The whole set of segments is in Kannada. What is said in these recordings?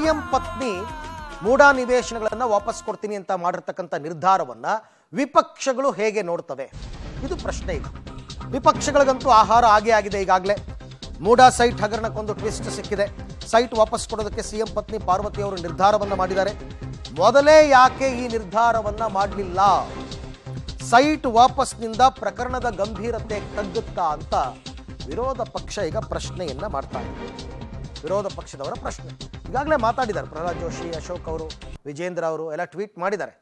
ಸಿಎಂ ಪತ್ನಿ ಮೂಡಾ ನಿವೇಶನಗಳನ್ನು ವಾಪಸ್ ಕೊಡ್ತೀನಿ ಅಂತ ಮಾಡಿರ್ತಕ್ಕಂಥ ನಿರ್ಧಾರವನ್ನ ವಿಪಕ್ಷಗಳು ಹೇಗೆ ನೋಡ್ತವೆ? ಇದು ಪ್ರಶ್ನೆ. ಇದು ವಿಪಕ್ಷಗಳಿಗಂತೂ ಆಹಾರ ಆಗೇ ಆಗಿದೆ. ಈಗಾಗಲೇ ಮೂಡಾ ಸೈಟ್ ಹಗರಣಕ್ಕೊಂದು ಟ್ವಿಸ್ಟ್ ಸಿಕ್ಕಿದೆ. ಸೈಟ್ ವಾಪಸ್ ಕೊಡೋದಕ್ಕೆ ಸಿಎಂ ಪತ್ನಿ ಪಾರ್ವತಿ ಅವರು ನಿರ್ಧಾರವನ್ನ ಮಾಡಿದ್ದಾರೆ. ಮೊದಲೇ ಯಾಕೆ ಈ ನಿರ್ಧಾರವನ್ನ ಮಾಡಲಿಲ್ಲ? ಸೈಟ್ ವಾಪಸ್ನಿಂದ ಪ್ರಕರಣದ ಗಂಭೀರತೆ ತಗ್ಗುತ್ತಾ ಅಂತ ವಿರೋಧ ಪಕ್ಷ ಈಗ ಪ್ರಶ್ನೆಯನ್ನ ಮಾಡ್ತಾ ಇದೆ. ವಿರೋಧ ಪಕ್ಷದವರ ಪ್ರಶ್ನೆ ಈಗಾಗಲೇ ಮಾತಾಡಿದ್ದಾರೆ. ಪ್ರಹ್ಲಾದ್ ಜೋಶಿ, ಅಶೋಕ್ ಅವರು, ವಿಜೇಂದ್ರ ಅವರು ಎಲ್ಲ ಟ್ವೀಟ್ ಮಾಡಿದ್ದಾರೆ.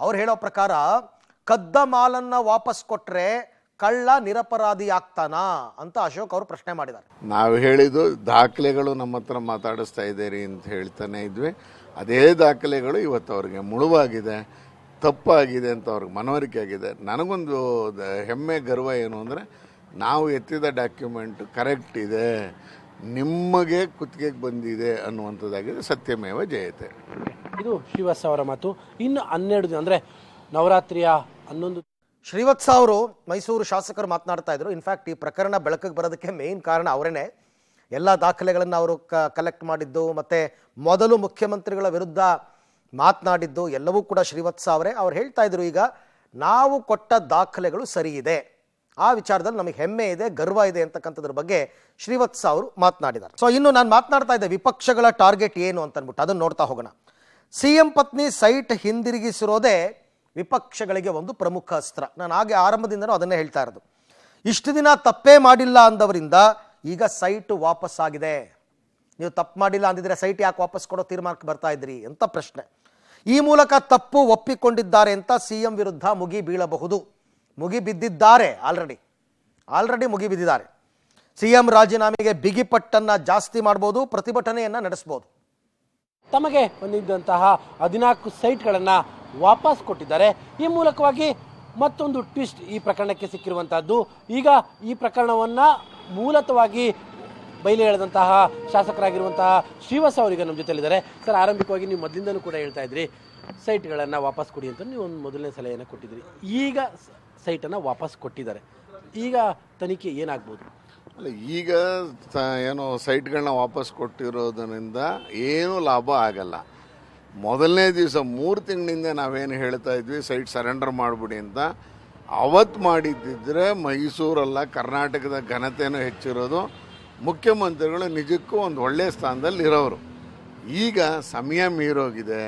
ಅವ್ರು ಹೇಳೋ ಪ್ರಕಾರ ಕದ್ದ ಮಾಲನ್ನ ವಾಪಸ್ ಕೊಟ್ರೆ ಕಳ್ಳ ನಿರಪರಾಧಿ ಆಗ್ತಾನಾ ಅಂತ ಅಶೋಕ್ ಅವರು ಪ್ರಶ್ನೆ ಮಾಡಿದ್ದಾರೆ. ನಾವು ಹೇಳಿದ್ದು ದಾಖಲೆಗಳು ನಮ್ಮ ಹತ್ರ ಮಾತಾಡಿಸ್ತಾ ಇದ್ದೀರಿ ಅಂತ ಹೇಳ್ತಾನೆ ಇದ್ವಿ. ಅದೇ ದಾಖಲೆಗಳು ಇವತ್ತು ಅವ್ರಿಗೆ ಮುಳುವಾಗಿದೆ, ತಪ್ಪಾಗಿದೆ ಅಂತ ಅವ್ರಿಗೆ ಮನವರಿಕೆ ಆಗಿದೆ. ನನಗೊಂದು ಹೆಮ್ಮೆ, ಗರ್ವ ಏನು ಅಂದರೆ ನಾವು ಎತ್ತಿದ ಡಾಕ್ಯುಮೆಂಟ್ ಕರೆಕ್ಟ್ ಇದೆ, ನಿಮಗೆ ಕುತ್ತಿಗೆಗೆ ಬಂದಿದೆ ಅನ್ನುವಂಥದ್ದಾಗಿದೆ. ಸತ್ಯಮೇವ ಜಯತೆ. ಇದು ಶ್ರೀವತ್ಸ ಅವರ ಮಾತು. ಇನ್ನು 12 ದಿನ ಅಂದರೆ ನವರಾತ್ರಿಯ 11 ಶ್ರೀವತ್ಸ ಅವರು ಮೈಸೂರು ಶಾಸಕರು ಮಾತನಾಡ್ತಾ ಇದ್ರು. ಇನ್ಫ್ಯಾಕ್ಟ್ ಈ ಪ್ರಕರಣ ಬೆಳಕಿಗೆ ಬರೋದಕ್ಕೆ ಮೇನ್ ಕಾರಣ ಅವರೇನೆ. ಎಲ್ಲ ದಾಖಲೆಗಳನ್ನು ಅವರು ಕಲೆಕ್ಟ್ ಮಾಡಿದ್ದು, ಮತ್ತೆ ಮೊದಲು ಮುಖ್ಯಮಂತ್ರಿಗಳ ವಿರುದ್ಧ ಮಾತನಾಡಿದ್ದು ಎಲ್ಲವೂ ಕೂಡ ಶ್ರೀವತ್ಸ ಅವರೇ. ಅವ್ರು ಹೇಳ್ತಾ ಇದ್ರು, ಈಗ ನಾವು ಕೊಟ್ಟ ದಾಖಲೆಗಳು ಸರಿ ಇದೆ, ಆ ವಿಚಾರದಲ್ಲಿ ನಮಗೆ ಹೆಮ್ಮೆ ಇದೆ, ಗರ್ವ ಇದೆ ಅಂತಕ್ಕಂಥದ್ರ ಬಗ್ಗೆ ಶ್ರೀವತ್ಸ ಅವರು ಮಾತನಾಡಿದ್ದಾರೆ. ಸೊ ಇನ್ನು ನಾನು ಮಾತನಾಡ್ತಾ ಇದ್ದೆ ವಿಪಕ್ಷಗಳ ಟಾರ್ಗೆಟ್ ಏನು ಅಂತ ಅಂದ್ಬಿಟ್ಟು, ಅದನ್ನು ನೋಡ್ತಾ ಹೋಗೋಣ. ಸಿಎಂ ಪತ್ನಿ ಸೈಟ್ ಹಿಂದಿರುಗಿಸಿರೋದೇ ವಿಪಕ್ಷಗಳಿಗೆ ಒಂದು ಪ್ರಮುಖ ಅಸ್ತ್ರ. ನಾನು ಹಾಗೆ ಆರಂಭದಿಂದನೂ ಅದನ್ನೇ ಹೇಳ್ತಾ ಇರೋದು. ಇಷ್ಟು ದಿನ ತಪ್ಪೇ ಮಾಡಿಲ್ಲ ಅಂದವರಿಂದ ಈಗ ಸೈಟ್ ವಾಪಸ್ ಆಗಿದೆ. ನೀವು ತಪ್ಪು ಮಾಡಿಲ್ಲ ಅಂದಿದ್ರೆ ಸೈಟ್ ಯಾಕೆ ವಾಪಸ್ ಕೊಡೋ ತೀರ್ಮಾನಕ್ಕೆ ಬರ್ತಾ ಇದ್ರಿ ಅಂತ ಪ್ರಶ್ನೆ. ಈ ಮೂಲಕ ತಪ್ಪು ಒಪ್ಪಿಕೊಂಡಿದ್ದಾರೆ ಅಂತ ಸಿಎಂ ವಿರುದ್ಧ ಮುಗಿ ಬೀಳಬಹುದು. ಮುಗಿ ಬಿದ್ದಿದ್ದಾರೆ, ಆಲ್ರೆಡಿ ಮುಗಿ ಬಿದ್ದಿದ್ದಾರೆ. ಸಿಎಂ ರಾಜೀನಾಮೆಗೆ ಬಿಗಿಪಟ್ಟನ್ನ ಜಾಸ್ತಿ ಮಾಡಬಹುದು, ಪ್ರತಿಭಟನೆಯನ್ನ ನಡೆಸಬಹುದು. ತಮಗೆ ಬಂದಿದ್ದಂತಹ 14 ಸೈಟ್ಗಳನ್ನು ವಾಪಸ್ ಕೊಟ್ಟಿದ್ದಾರೆ. ಈ ಮೂಲಕವಾಗಿ ಮತ್ತೊಂದು ಟ್ವಿಸ್ಟ್ ಈ ಪ್ರಕರಣಕ್ಕೆ ಸಿಕ್ಕಿರುವಂತಹದ್ದು. ಈಗ ಈ ಪ್ರಕರಣವನ್ನು ಮೂಲತಃವಾಗಿ ಬಯಲು ಎಳೆದಂತಹ ಶಾಸಕರಾಗಿರುವಂತಹ ಶ್ರೀವತ್ಸ ಅವರಿಗೆ ನಮ್ಮ ಜೊತೆಲಿದ್ದಾರೆ. ಸರ್, ಆರಂಭಿಕವಾಗಿ ನೀವು ಮೊದಲಿಂದನೂ ಕೂಡ ಹೇಳ್ತಾ ಇದ್ರಿ ಸೈಟ್ಗಳನ್ನು ವಾಪಸ್ ಕೊಡಿ ಅಂತ. ನೀವು ಒಂದು ಮೊದಲನೇ ಸಲಹೆಯನ್ನು ಕೊಟ್ಟಿದ್ರಿ. ಈಗ ಸೈಟನ್ನು ವಾಪಸ್ ಕೊಟ್ಟಿದ್ದಾರೆ. ಈಗ ತನಿಖೆ ಏನಾಗ್ಬೋದು? ಅಲ್ಲ, ಈಗ ಏನು ಸೈಟ್ಗಳನ್ನ ವಾಪಸ್ ಕೊಟ್ಟಿರೋದರಿಂದ ಏನೂ ಲಾಭ ಆಗಲ್ಲ. ಮೊದಲನೇ ದಿವಸ 3 ತಿಂಗಳಿಂದ ನಾವೇನು ಹೇಳ್ತಾ ಇದ್ವಿ ಸೈಟ್ ಸರೆಂಡರ್ ಮಾಡಿಬಿಡಿ ಅಂತ, ಅವತ್ತು ಮಾಡಿದ್ದಿದ್ರೆ ಮೈಸೂರಲ್ಲ ಕರ್ನಾಟಕದ ಘನತೆಯೂ ಹೆಚ್ಚಿರೋದು, ಮುಖ್ಯಮಂತ್ರಿಗಳು ನಿಜಕ್ಕೂ ಒಂದು ಒಳ್ಳೆಯ ಸ್ಥಾನದಲ್ಲಿ ಇರೋರು. ಈಗ ಸಮಯ ಮೀರೋಗಿದೆ,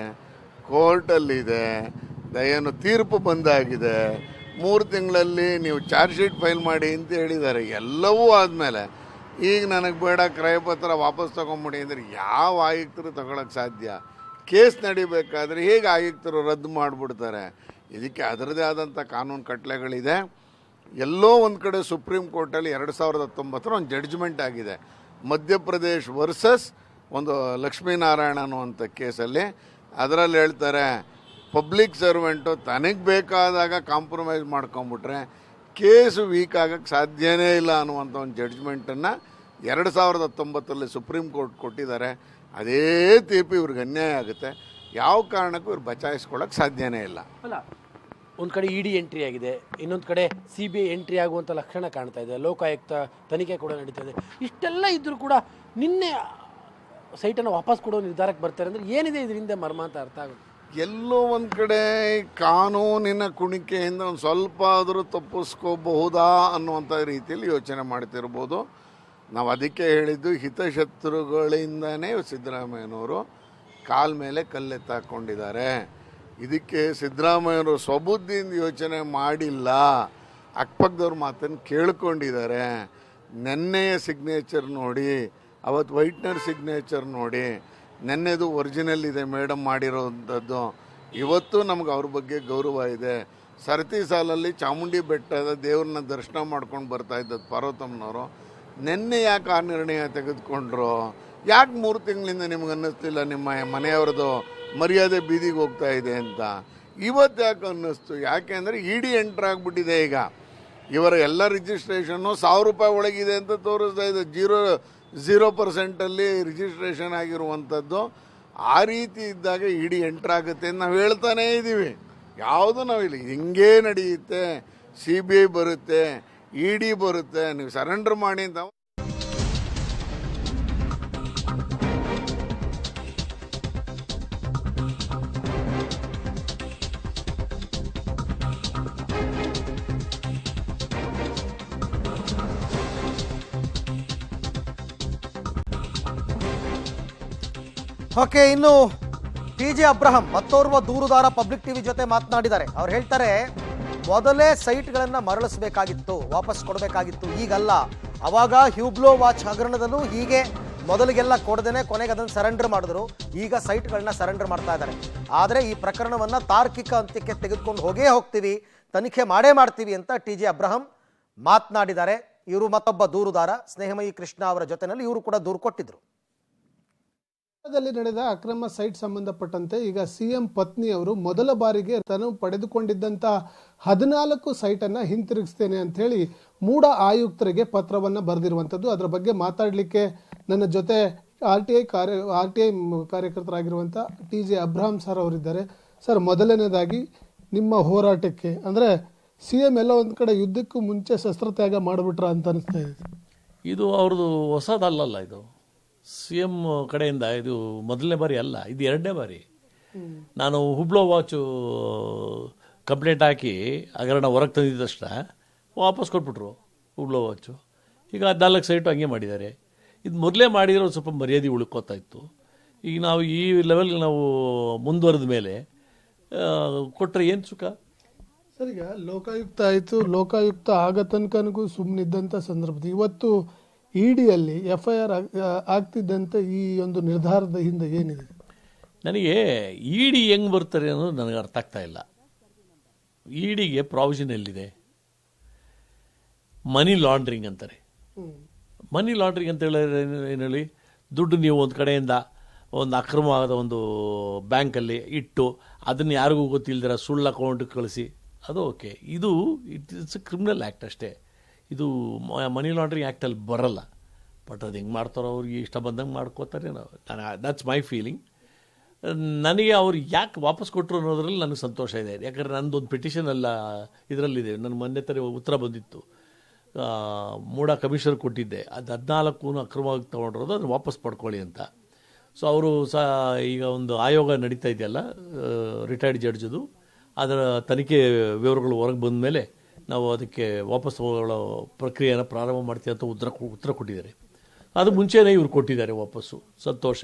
ಕೋರ್ಟಲ್ಲಿದೆ, ಏನು ತೀರ್ಪು ಬಂದಾಗಿದೆ. 3 ತಿಂಗಳಲ್ಲಿ ನೀವು ಚಾರ್ಜ್ ಶೀಟ್ ಫೈಲ್ ಮಾಡಿ ಅಂತ ಹೇಳಿದ್ದಾರೆ. ಎಲ್ಲವೂ ಆದಮೇಲೆ ಈಗ ನನಗೆ ಬೇಡ, ಕ್ರಯಪತ್ರ ವಾಪಸ್ ತೊಗೊಂಬಿಡಿ ಅಂದರೆ ಯಾವ ಆಯುಕ್ತರು ತಗೊಳಕ್ಕೆ ಸಾಧ್ಯ? ಕೇಸ್ ನಡಿಬೇಕಾದ್ರೆ ಹೇಗೆ ಆಯುಕ್ತರು ರದ್ದು ಮಾಡಿಬಿಡ್ತಾರೆ? ಇದಕ್ಕೆ ಅದರದೇ ಆದಂಥ ಕಾನೂನು ಕಟ್ಟಳೆಗಳಿದೆ. ಎಲ್ಲೋ ಒಂದು ಕಡೆ ಸುಪ್ರೀಂ ಕೋರ್ಟಲ್ಲಿ 2019 ಒಂದು ಜಡ್ಜ್ಮೆಂಟ್ ಆಗಿದೆ, ಮಧ್ಯಪ್ರದೇಶ್ ವರ್ಸಸ್ ಒಂದು ಲಕ್ಷ್ಮೀನಾರಾಯಣ ಅನ್ನುವಂಥ ಕೇಸಲ್ಲಿ. ಅದರಲ್ಲಿ ಹೇಳ್ತಾರೆ ಪಬ್ಲಿಕ್ ಸರ್ವೆಂಟು ತನಗೆ ಬೇಕಾದಾಗ ಕಾಂಪ್ರಮೈಸ್ ಮಾಡ್ಕೊಂಬಿಟ್ರೆ ಕೇಸು ವೀಕ್ ಆಗೋಕ್ಕೆ ಸಾಧ್ಯನೇ ಇಲ್ಲ ಅನ್ನುವಂಥ ಒಂದು ಜಡ್ಜ್ಮೆಂಟನ್ನು 2019 ಸುಪ್ರೀಂ ಕೋರ್ಟ್ ಕೊಟ್ಟಿದ್ದಾರೆ. ಅದೇ ತೀರ್ಪು ಇವ್ರಿಗೆ ಅನ್ಯಾಯ ಆಗುತ್ತೆ. ಯಾವ ಕಾರಣಕ್ಕೂ ಇವ್ರು ಬಚಾಯಿಸ್ಕೊಳ್ಳೋಕೆ ಸಾಧ್ಯನೇ ಇಲ್ಲ. ಅಲ್ಲ, ಒಂದು ಕಡೆ ಇಡಿ ಎಂಟ್ರಿ ಆಗಿದೆ, ಇನ್ನೊಂದು ಕಡೆ CBI ಎಂಟ್ರಿ ಆಗುವಂಥ ಲಕ್ಷಣ ಕಾಣ್ತಾ ಇದೆ, ಲೋಕಾಯುಕ್ತ ತನಿಖೆ ಕೂಡ ನಡೀತಾ ಇದೆ. ಇಷ್ಟೆಲ್ಲ ಇದ್ದರೂ ಕೂಡ ನಿನ್ನೆ ಸೈಟನ್ನು ವಾಪಸ್ ಕೊಡೋ ನಿರ್ಧಾರಕ್ಕೆ ಬರ್ತಾರೆ ಅಂದರೆ ಏನಿದೆ ಇದರಿಂದ ಮರ್ಮ ಅಂತ ಅರ್ಥ ಆಗುತ್ತೆ. ಎಲ್ಲೋ ಒಂದು ಕಡೆ ಕಾನೂನಿನ ಕುಣಿಕೆಯಿಂದ ಒಂದು ಸ್ವಲ್ಪ ಆದರೂ ತಪ್ಪಿಸ್ಕೋಬಹುದಾ ಅನ್ನುವಂಥ ರೀತಿಯಲ್ಲಿ ಯೋಚನೆ ಮಾಡ್ತಿರ್ಬೋದು. ನಾವು ಅದಕ್ಕೆ ಹೇಳಿದ್ದು, ಹಿತಶತ್ರುಗಳಿಂದನೇ ಸಿದ್ದರಾಮಯ್ಯನವರು ಕಾಲ ಮೇಲೆ ಕಲ್ಲೆತ್ತಾಕೊಂಡಿದ್ದಾರೆ. ಇದಕ್ಕೆ ಸಿದ್ದರಾಮಯ್ಯನವರು ಸ್ವಬುದ್ಧಿಯಿಂದ ಯೋಚನೆ ಮಾಡಿಲ್ಲ, ಅಕ್ಕಪಕ್ಕದವ್ರ ಮಾತನ್ನು ಕೇಳ್ಕೊಂಡಿದ್ದಾರೆ. ನೆನ್ನೆಯ ಸಿಗ್ನೇಚರ್ ನೋಡಿ, ಅವತ್ತು ವೈಟ್ನರ್ ಸಿಗ್ನೇಚರ್ ನೋಡಿ, ನೆನ್ನೆದು ಒರಿಜಿನಲ್ ಇದೆ ಮೇಡಮ್ ಮಾಡಿರೋವಂಥದ್ದು. ಇವತ್ತು ನಮ್ಗೆ ಅವ್ರ ಬಗ್ಗೆ ಗೌರವ ಇದೆ. ಸರತಿ ಸಾಲಲ್ಲಿ ಚಾಮುಂಡಿ ಬೆಟ್ಟದ ದೇವ್ರನ್ನ ದರ್ಶನ ಮಾಡ್ಕೊಂಡು ಬರ್ತಾ ಇದ್ದದ್ದು ಪಾರ್ವತಮ್ಮನವರು. ನೆನ್ನೆ ಯಾಕೆ ಆ ನಿರ್ಣಯ ತೆಗೆದುಕೊಂಡ್ರು? ಯಾಕೆ 3 ತಿಂಗಳಿಂದ ನಿಮ್ಗೆ ಅನ್ನಿಸ್ತಿಲ್ಲ ನಿಮ್ಮ ಮನೆಯವ್ರದ್ದು ಮರ್ಯಾದೆ ಬೀದಿಗೆ ಹೋಗ್ತಾ ಇದೆ ಅಂತ? ಇವತ್ತು ಯಾಕೆ ಅನ್ನಿಸ್ತು? ಯಾಕೆ ಅಂದರೆ ಇಡಿ ಎಂಟ್ರ್ ಆಗಿಬಿಟ್ಟಿದೆ. ಈಗ ಇವರ ಎಲ್ಲ ರಿಜಿಸ್ಟ್ರೇಷನ್ನು 1000 ರೂಪಾಯಿ ಒಳಗಿದೆ ಅಂತ ತೋರಿಸ್ತಾ ಇದೆ. 0% ರಿಜಿಸ್ಟ್ರೇಷನ್ ಆಗಿರುವಂಥದ್ದು. ಆ ರೀತಿ ಇದ್ದಾಗ ಇಡಿ ಎಂಟ್ರ್ ಆಗುತ್ತೆ ಅಂತ ನಾವು ಹೇಳ್ತಾನೇ ಇದ್ದೀವಿ. ಯಾವುದು ನಾವಿಲ್ಲ, ಹಿಂಗೇ ನಡೆಯುತ್ತೆ. CBI ಬರುತ್ತೆ, ಇಡಿ ಬರುತ್ತೆ, ನೀವು ಸರೆಂಡರ್ ಮಾಡಿ ಅಂತ. ಓಕೆ, ಇನ್ನು ಟಿ.ಜೆ. ಅಬ್ರಹಂ ಮತ್ತೋರ್ವ ದೂರುದಾರ ಪಬ್ಲಿಕ್ ಟಿವಿ ಜೊತೆ ಮಾತನಾಡಿದ್ದಾರೆ. ಅವ್ರು ಹೇಳ್ತಾರೆ, ಮೊದಲೇ ಸೈಟ್ಗಳನ್ನ ಮರಳಿಸಬೇಕಾಗಿತ್ತು, ವಾಪಸ್ ಕೊಡಬೇಕಾಗಿತ್ತು, ಈಗಲ್ಲ. ಅವಾಗ ಹ್ಯೂಬ್ಲೋ ವಾಚ್ ಹಗರಣದಲ್ಲೂ ಹೀಗೆ ಮೊದಲಿಗೆಲ್ಲ ಕೊಡದೇನೆ ಕೊನೆಗೆ ಅದನ್ನು ಸರೆಂಡರ್ ಮಾಡಿದ್ರು. ಈಗ ಸೈಟ್ಗಳನ್ನ ಸರೆಂಡರ್ ಮಾಡ್ತಾ ಇದ್ದಾರೆ. ಆದರೆ ಈ ಪ್ರಕರಣವನ್ನ ತಾರ್ಕಿಕ ಅಂತ್ಯಕ್ಕೆ ತೆಗೆದುಕೊಂಡು ಹೋಗ್ತೀವಿ, ತನಿಖೆ ಮಾಡೇ ಮಾಡ್ತೀವಿ ಅಂತ ಟಿ.ಜೆ. ಅಬ್ರಹಂ ಮಾತನಾಡಿದ್ದಾರೆ. ಇವರು ಮತ್ತೊಬ್ಬ ದೂರುದಾರ ಸ್ನೇಹಮಯಿ ಕೃಷ್ಣ ಅವರ ಜೊತೆನಲ್ಲಿ ಇವರು ಕೂಡ ದೂರು ಕೊಟ್ಟಿದ್ರು. ನಡೆದ ಅಕ್ರಮ ಸೈಟ್ ಸಂಬಂಧಪಟ್ಟಂತೆ ಈಗ ಸಿಎಂ ಪತ್ನಿ ಅವರು ಮೊದಲ ಬಾರಿಗೆ ತಾನು ಪಡೆದುಕೊಂಡಿದ್ದಂತ 14 ಸೈಟ್ ಅನ್ನ ಹಿಂತಿರುಗಿಸ್ತೇನೆ ಅಂತ ಹೇಳಿ ಮೂಡ ಆಯುಕ್ತರಿಗೆ ಪತ್ರವನ್ನ ಬರೆದಿರುವಂತದ್ದು. ಅದರ ಬಗ್ಗೆ ಮಾತಾಡಲಿಕ್ಕೆ ನನ್ನ ಜೊತೆ ಆರ್ಟಿಐ ಕಾರ್ಯಕರ್ತರಾಗಿರುವಂತ ಟಿ.ಜೆ. ಅಬ್ರಹಂ ಸರ್ ಅವರಿದ್ದಾರೆ. ಸರ್, ಮೊದಲನೇದಾಗಿ ನಿಮ್ಮ ಹೋರಾಟಕ್ಕೆ ಅಂದ್ರೆ ಸಿಎಂ ಎಲ್ಲ ಒಂದ್ ಕಡೆ ಯುದ್ಧಕ್ಕೂ ಮುಂಚೆ ಶಸ್ತ್ರತ್ಯಾಗ ಮಾಡಿಬಿಟ್ರ ಅಂತ ಅನಿಸ್ತಾ ಇದೆ. ಇದು ಅವ್ರದ್ದು ಹೊಸದಲ್ಲ. ಇದು CM ಕಡೆಯಿಂದ ಇದು ಮೊದಲನೇ ಬಾರಿ ಅಲ್ಲ, ಇದು 2ನೇ ಬಾರಿ. ನಾನು ಹುಬ್ಳೋ ವಾಚು ಕಂಪ್ಲೇಂಟ್ ಹಾಕಿ ಹಗರಣ ಹೊರಗೆ ತಂದಿದ್ದ ತಕ್ಷಣ ವಾಪಸ್ ಕೊಟ್ಬಿಟ್ರು ಹುಬ್ಳೋ ವಾಚು. ಈಗ 14 ಸೈಟು ಹಂಗೆ ಮಾಡಿದ್ದಾರೆ. ಇದು ಮೊದಲೇ ಮಾಡಿರೋ ಸ್ವಲ್ಪ ಮರ್ಯಾದೆ ಉಳ್ಕೋತಾ ಇತ್ತು. ಈಗ ನಾವು ಈ ಲೆವೆಲ್ಗೆ ನಾವು ಮುಂದುವರೆದ ಮೇಲೆ ಕೊಟ್ಟರೆ ಏನು ಸುಖ? ಸರ್, ಈಗ ಲೋಕಾಯುಕ್ತ ಆಯಿತು, ಲೋಕಾಯುಕ್ತ ಆಗ ತನಕನಿಗೂ ಸುಮ್ಮನಿದ್ದಂಥ ಸಂದರ್ಭದಲ್ಲಿ ಇವತ್ತು ಇಡಿಯಲ್ಲಿ FIR ಆಗ್ತಿದ್ದಂಥ ಈ ಒಂದು ನಿರ್ಧಾರದ ಹಿಂದೆ ಏನಿದೆ? ನನಗೆ ಇಡಿ ಹೆಂಗೆ ಬರ್ತಾರೆ ಅನ್ನೋದು ನನಗೆ ಅರ್ಥ ಆಗ್ತಾ ಇಲ್ಲ. ಇಡಿಗೆ ಪ್ರಾವಿಷನ್ ಎಲ್ಲಿದೆ? ಮನಿ ಲಾಂಡ್ರಿಂಗ್ ಅಂತಾರೆ. ಮನಿ ಲಾಂಡ್ರಿಂಗ್ ಅಂತ ಹೇಳಿದ್ರೆ ಏನು ಹೇಳಿ? ದುಡ್ಡು ನೀವು ಒಂದು ಕಡೆಯಿಂದ ಒಂದು ಅಕ್ರಮವಾದ ಒಂದು ಬ್ಯಾಂಕಲ್ಲಿ ಇಟ್ಟು ಅದನ್ನು ಯಾರಿಗೂ ಗೊತ್ತಿಲ್ಲದಿರ ಸುಳ್ಳು ಅಕೌಂಟ್ಗೆ ಕಳಿಸಿ, ಅದು ಓಕೆ. ಇದು ಇಟ್ಸ್ ಕ್ರಿಮಿನಲ್ ಆ್ಯಕ್ಟ್ ಅಷ್ಟೇ. ಇದು ಮನಿ ಲಾಂಡ್ರಿಂಗ್ ಆ್ಯಕ್ಟಲ್ಲಿ ಬರಲ್ಲ. ಬಟ್ ಅದು ಹೆಂಗೆ ಮಾಡ್ತಾರೋ ಅವ್ರಿಗೆ ಇಷ್ಟ ಬಂದಂಗೆ ಮಾಡ್ಕೋತಾರೆ. That's my feeling. ನನಗೆ ಅವ್ರು ಯಾಕೆ ವಾಪಸ್ ಕೊಟ್ಟರು ಅನ್ನೋದ್ರಲ್ಲಿ ನನಗೆ ಸಂತೋಷ ಇದೆ. ಯಾಕಂದರೆ ನನ್ನದೊಂದು ಪಿಟಿಷನ್ ಎಲ್ಲ ಇದರಲ್ಲಿದೆ. ನನ್ನ ಮೊನ್ನೆ ಉತ್ತರ ಬಂದಿತ್ತು, ಮೂಡ ಕಮಿಷನರ್ ಕೊಟ್ಟಿದ್ದೆ. ಅದು 14 ಅಕ್ರಮವಾಗಿ ತೊಗೊಂಡಿರೋದು ಅದನ್ನು ವಾಪಸ್ ಪಡ್ಕೊಳ್ಳಿ ಅಂತ. ಸೊ ಅವರು ಈಗ ಒಂದು ಆಯೋಗ ನಡೀತಾ ಇದೆಯಲ್ಲ, ರಿಟೈರ್ಡ್ ಜಡ್ಜದು, ಅದರ ತನಿಖೆ ವಿವರಗಳು ಹೊರಗೆ ಬಂದ ಮೇಲೆ ನಾವು ಅದಕ್ಕೆ ವಾಪಸ್ ತಗೊಳ್ಳೋ ಪ್ರಕ್ರಿಯೆಯನ್ನು ಪ್ರಾರಂಭ ಮಾಡ್ತೀವಿ ಅಂತ ಉತ್ತರ ಕೊಟ್ಟಿದ್ದಾರೆ. ಅದು ಮುಂಚೆನೇ ಇವರು ಕೊಟ್ಟಿದ್ದಾರೆ ವಾಪಸ್ಸು. ಸಂತೋಷ.